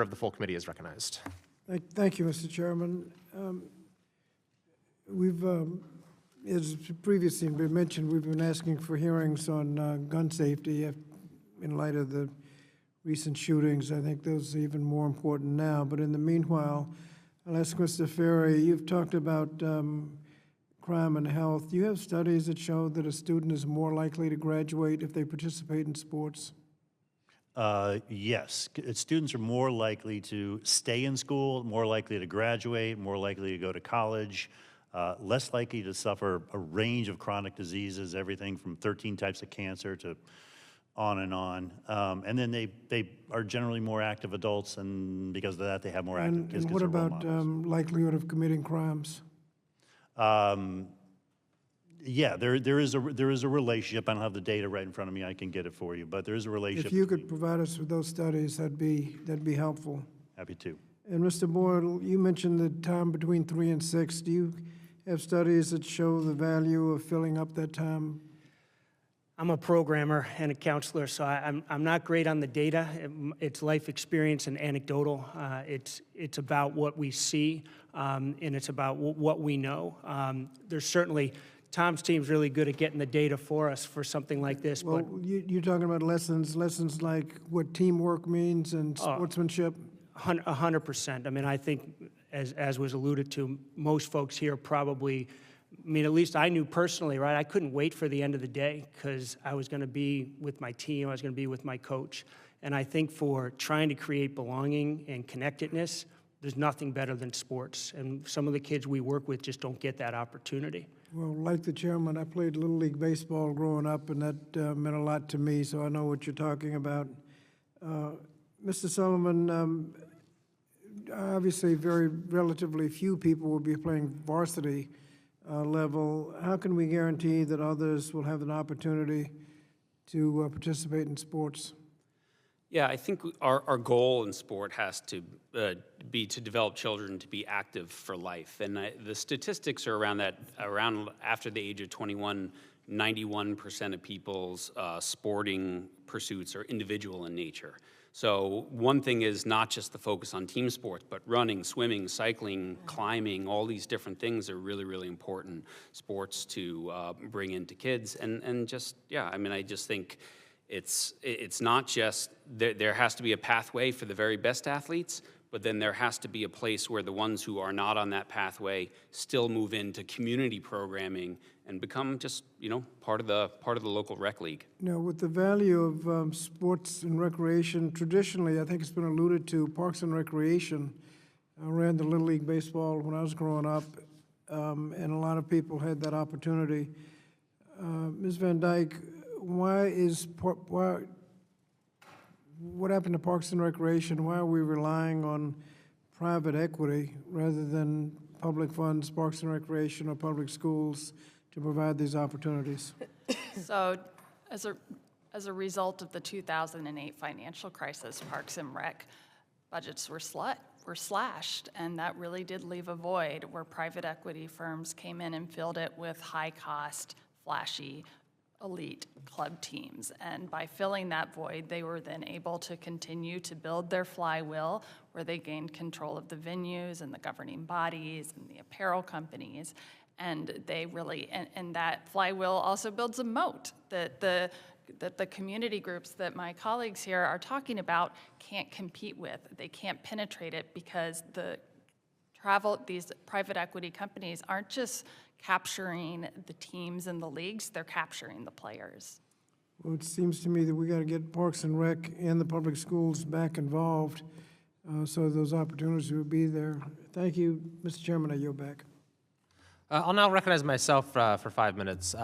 of the full committee is recognized. Thank you, Mr. Chairman. We've, as previously been mentioned, we've been asking for hearings on gun safety in light of the recent shootings. I think those are even more important now. But in the meanwhile, I'll ask Mr. Ferry, you've talked about crime and health. Do you have studies that show that a student is more likely to graduate if they participate in sports? Yes, students are more likely to stay in school, more likely to graduate, more likely to go to college, less likely to suffer a range of chronic diseases, everything from 13 types of cancer to on. And then they are generally more active adults, and because of that, they have more active kids. And what about likelihood of committing crimes? Yeah, there is a relationship. I don't have the data right in front of me. I can get it for you, but there is a relationship. If you could provide us with those studies, that'd be helpful. Happy to. And Mr. Boyle, you mentioned the time between 3 and 6. Do you have studies that show the value of filling up that time? I'm a programmer and a counselor, so I'm not great on the data. It's life experience and anecdotal. It's about what we see, and it's about what we know. There's certainly Tom's team's really good at getting the data for us for something like this. Well, but you're talking about lessons like what teamwork means and sportsmanship? 100%. I mean, I think, as was alluded to, most folks here probably, I mean, at least I knew personally, right? I couldn't wait for the end of the day because I was going to be with my team, I was going to be with my coach. And I think for trying to create belonging and connectedness, there's nothing better than sports. And some of the kids we work with just don't get that opportunity. Well, like the chairman, I played Little League Baseball growing up, and that meant a lot to me, so I know what you're talking about. Mr. Sullivan, obviously relatively few people will be playing varsity level. How can we guarantee that others will have an opportunity to participate in sports? Yeah, I think our goal in sport has to be to develop children to be active for life. And the statistics are around after the age of 21, 91% of people's sporting pursuits are individual in nature. So one thing is not just the focus on team sports, but running, swimming, cycling, climbing, all these different things are really, really important sports to bring into kids. And just, yeah, I mean, I just think it's not just, there has to be a pathway for the very best athletes, but then there has to be a place where the ones who are not on that pathway still move into community programming and become just, part of the local rec league. Now, with the value of sports and recreation, traditionally, I think it's been alluded to, Parks and Recreation. I ran the Little League Baseball when I was growing up, and a lot of people had that opportunity. Ms. Van Dyke, what happened to Parks and Recreation? Why are we relying on private equity rather than public funds, Parks and Recreation, or public schools to provide these opportunities? So, as a result of the 2008 financial crisis, Parks and Rec budgets were slashed, and that really did leave a void where private equity firms came in and filled it with high-cost, flashy, elite club teams. And by filling that void, they were then able to continue to build their flywheel, where they gained control of the venues and the governing bodies and the apparel companies. And they really, and that flywheel also builds a moat that the community groups that my colleagues here are talking about can't compete with. They can't penetrate it because these private equity companies aren't just capturing the teams and the leagues, they're capturing the players. Well, it seems to me that we got to get Parks and Rec and the public schools back involved so those opportunities will be there. Thank you, Mr. Chairman. I yield back. I'll now recognize myself for 5 minutes.